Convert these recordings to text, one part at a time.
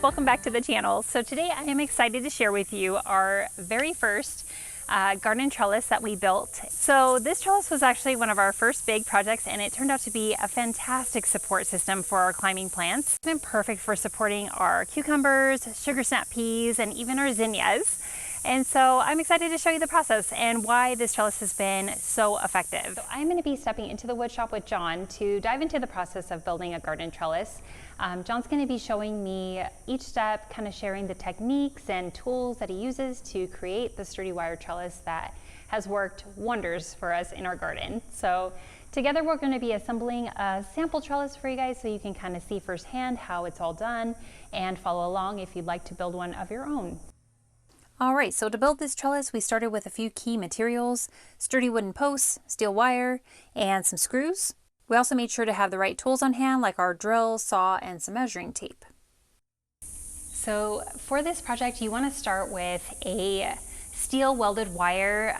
welcome back to the channel. So today I am excited to share with you our very first garden trellis that we built. So this trellis was actually one of our first big projects, and it turned out to be a fantastic support system for our climbing plants. It's been perfect for supporting our cucumbers, sugar snap peas, and even our zinnias. And so I'm excited to show you the process and why this trellis has been so effective. So I'm going to be stepping into the wood shop with John to dive into the process of building a garden trellis. John's going to be showing me each step, kind of sharing the techniques and tools that he uses to create the sturdy wire trellis that has worked wonders for us in our garden. So together we're going to be assembling a sample trellis for you guys so you can kind of see firsthand how it's all done and follow along if you'd like to build one of your own. All right, so to build this trellis, we started with a few key materials: sturdy wooden posts, steel wire, and some screws. We also made sure to have the right tools on hand, like our drill, saw, and some measuring tape. So for this project, you want to start with a steel welded wire.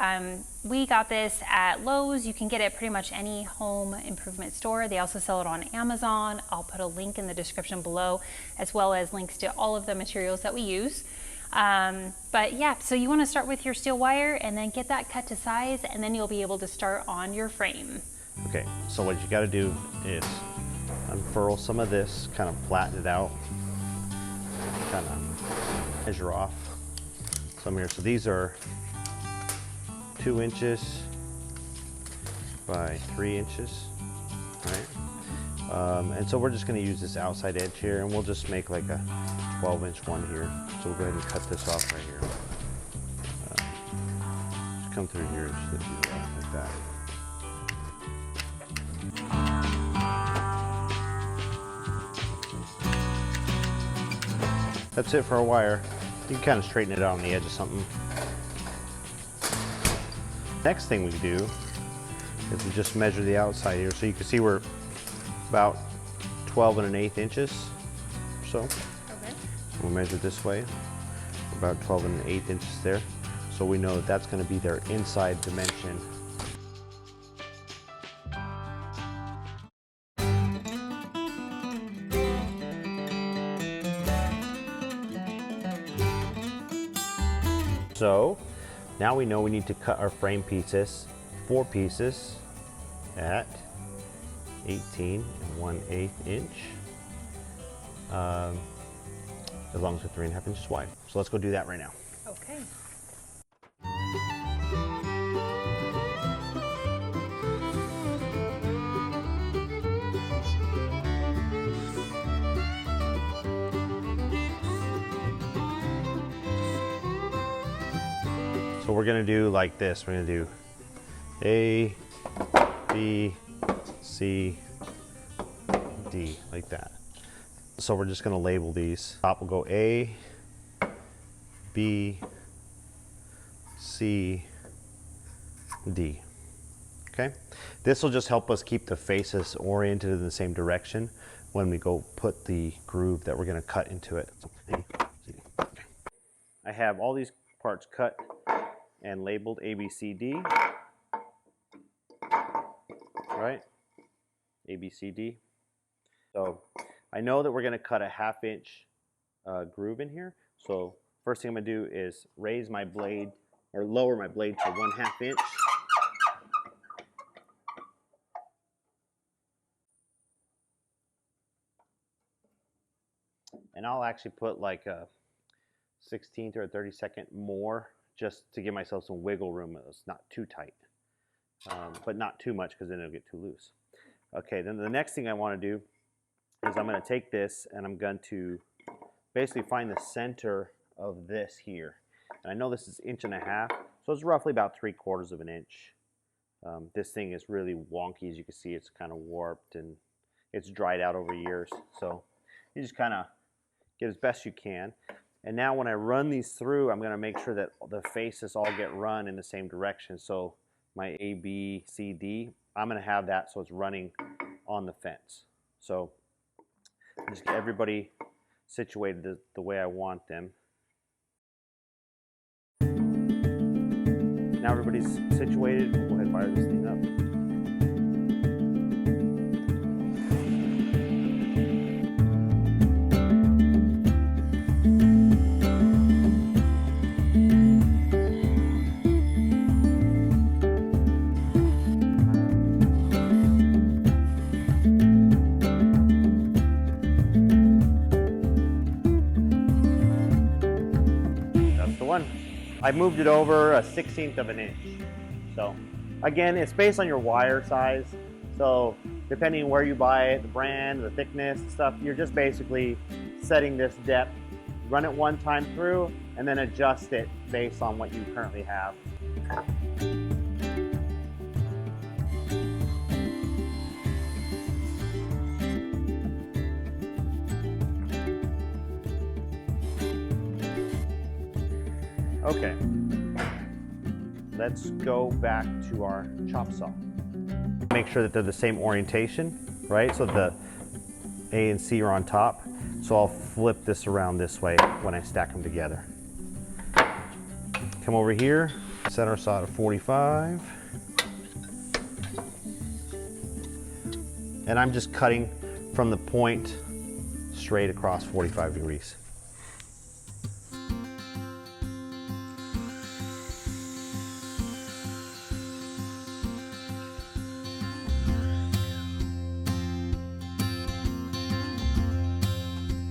We got this at Lowe's. You can get it pretty much any home improvement store. They also sell it on Amazon. I'll put a link in the description below, as well as links to all of the materials that we use. But yeah, so you want to start with your steel wire and then get that cut to size, and then you'll be able to start on your frame. Okay, so what you got to do is unfurl some of this, kind of flatten it out, kind of measure off some here. So these are 2 inches by 3 inches, right? And so we're just going to use this outside edge here, and we'll just make like a 12-inch one here. So we'll go ahead and cut this off right here. Just come through here, just do that, like that. That's it for a wire. You can kind of straighten it out on the edge of something. Next thing we do is we just measure the outside here. So you can see we're about 12 1/8 inches or so. Okay. We'll measure this way, about 12 1/8 inches there. So we know that that's going to be their inside dimension. So now we know we need to cut our frame pieces, 4 pieces at 18 1/8 inch, as long as they're 3.5 inches wide. So let's go do that right now. Okay. So we're gonna do like this. We're gonna do A, B, C, D, like that. So we're just gonna label these. Top will go A, B, C, D. Okay? This will just help us keep the faces oriented in the same direction when we go put the groove that we're gonna cut into it. So, A, C, D. Okay. I have all these parts cut and labeled A, B, C, D. Right? A, B, C, D. So I know that we're going to cut a 1/2 inch groove in here. So first thing I'm going to do is raise my blade, or lower my blade to 1/2 inch. And I'll actually put like a 16th or a 32nd more, just to give myself some wiggle room. It's not too tight, but not too much, because then it'll get too loose. Okay, then the next thing I want to do is I'm going to take this and I'm going to basically find the center of this here. And I know this is 1.5 inches, so it's roughly about 3/4 of an inch. This thing is really wonky. As you can see, it's kind of warped and it's dried out over years. So you just kind of get as best you can. And now when I run these through, I'm going to make sure that the faces all get run in the same direction. So my A, B, C, D, I'm going to have that so it's running on the fence. So just get everybody situated the way I want them. Now everybody's situated. We'll go ahead and fire this thing up. I moved it over a 1/16 of an inch. So again, it's based on your wire size. So depending where you buy it, the brand, the thickness, stuff, you're just basically setting this depth, run it one time through, and then adjust it based on what you currently have. Okay, let's go back to our chop saw. Make sure that they're the same orientation, right? So the A and C are on top. So I'll flip this around this way when I stack them together. Come over here, set our saw to 45. And I'm just cutting from the point straight across 45 degrees.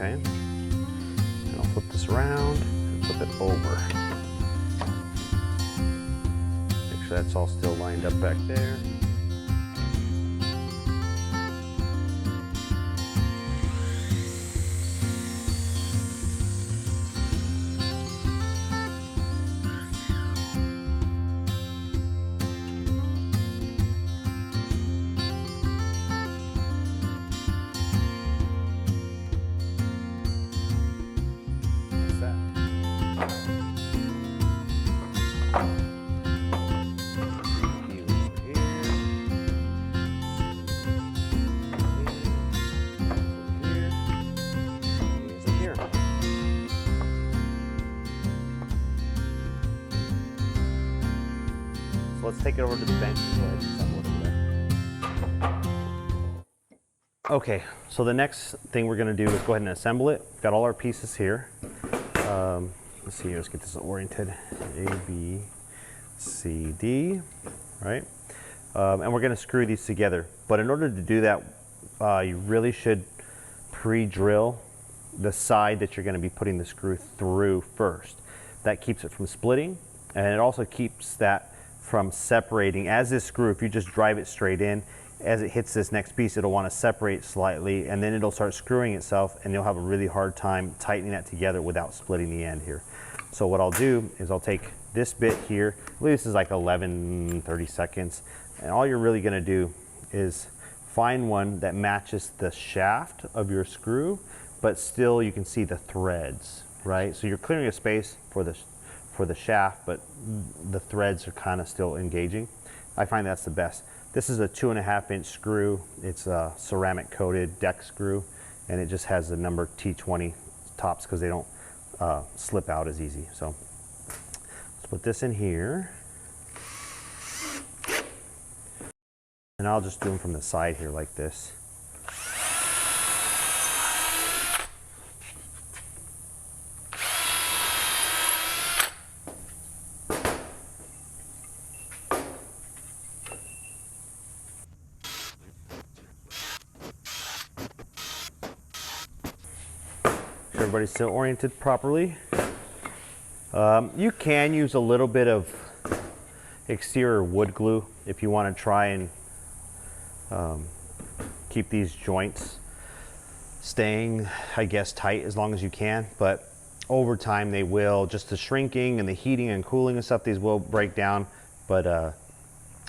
Okay, and I'll flip this around and flip it over. Make sure that's all still lined up back there. Let's take it over to the bench and go ahead and assemble it over there. Okay, so the next thing we're going to do is go ahead and assemble it. We've got all our pieces here. Let's see here, let's get this oriented. A, B, C, D, right? And we're going to screw these together. But in order to do that, you really should pre-drill the side that you're going to be putting the screw through first. That keeps it from splitting, and it also keeps that from separating. As this screw, if you just drive it straight in, as it hits this next piece, it'll want to separate slightly, and then it'll start screwing itself, and you'll have a really hard time tightening that together without splitting the end here. So what I'll do is I'll take this bit here, I believe this is like 30 seconds, and all you're really going to do is find one that matches the shaft of your screw, but still you can see the threads, right? So you're clearing a space for the shaft, but the threads are kind of still engaging. I find that's the best. This is a 2.5-inch screw. It's a ceramic coated deck screw, and it just has the number T20 tops because they don't slip out as easy. So let's put this in here. And I'll just do them from the side here like this. Everybody's still oriented properly. You can use a little bit of exterior wood glue if you want to try and keep these joints staying, I guess, tight as long as you can. But over time they will, just the shrinking and the heating and cooling and stuff, these will break down. But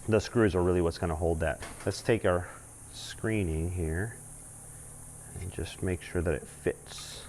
the screws are really what's going to hold that. Let's take our screening here and just make sure that it fits.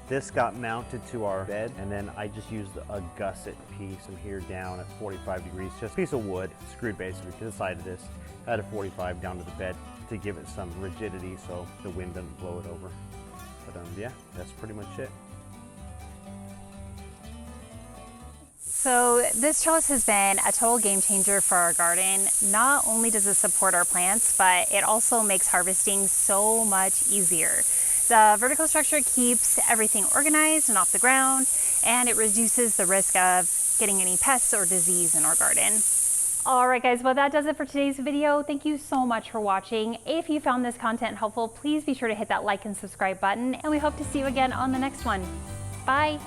This got mounted to our bed, and then I just used a gusset piece from here down at 45 degrees, just a piece of wood screwed basically to the side of this at a 45 down to the bed to give it some rigidity so the wind doesn't blow it over. But yeah, that's pretty much it. So this trellis has been a total game changer for our garden. Not only does it support our plants, but it also makes harvesting so much easier. The vertical structure keeps everything organized and off the ground, and it reduces the risk of getting any pests or disease in our garden. All right guys, well that does it for today's video. Thank you so much for watching. If you found this content helpful, please be sure to hit that like and subscribe button, and we hope to see you again on the next one. Bye.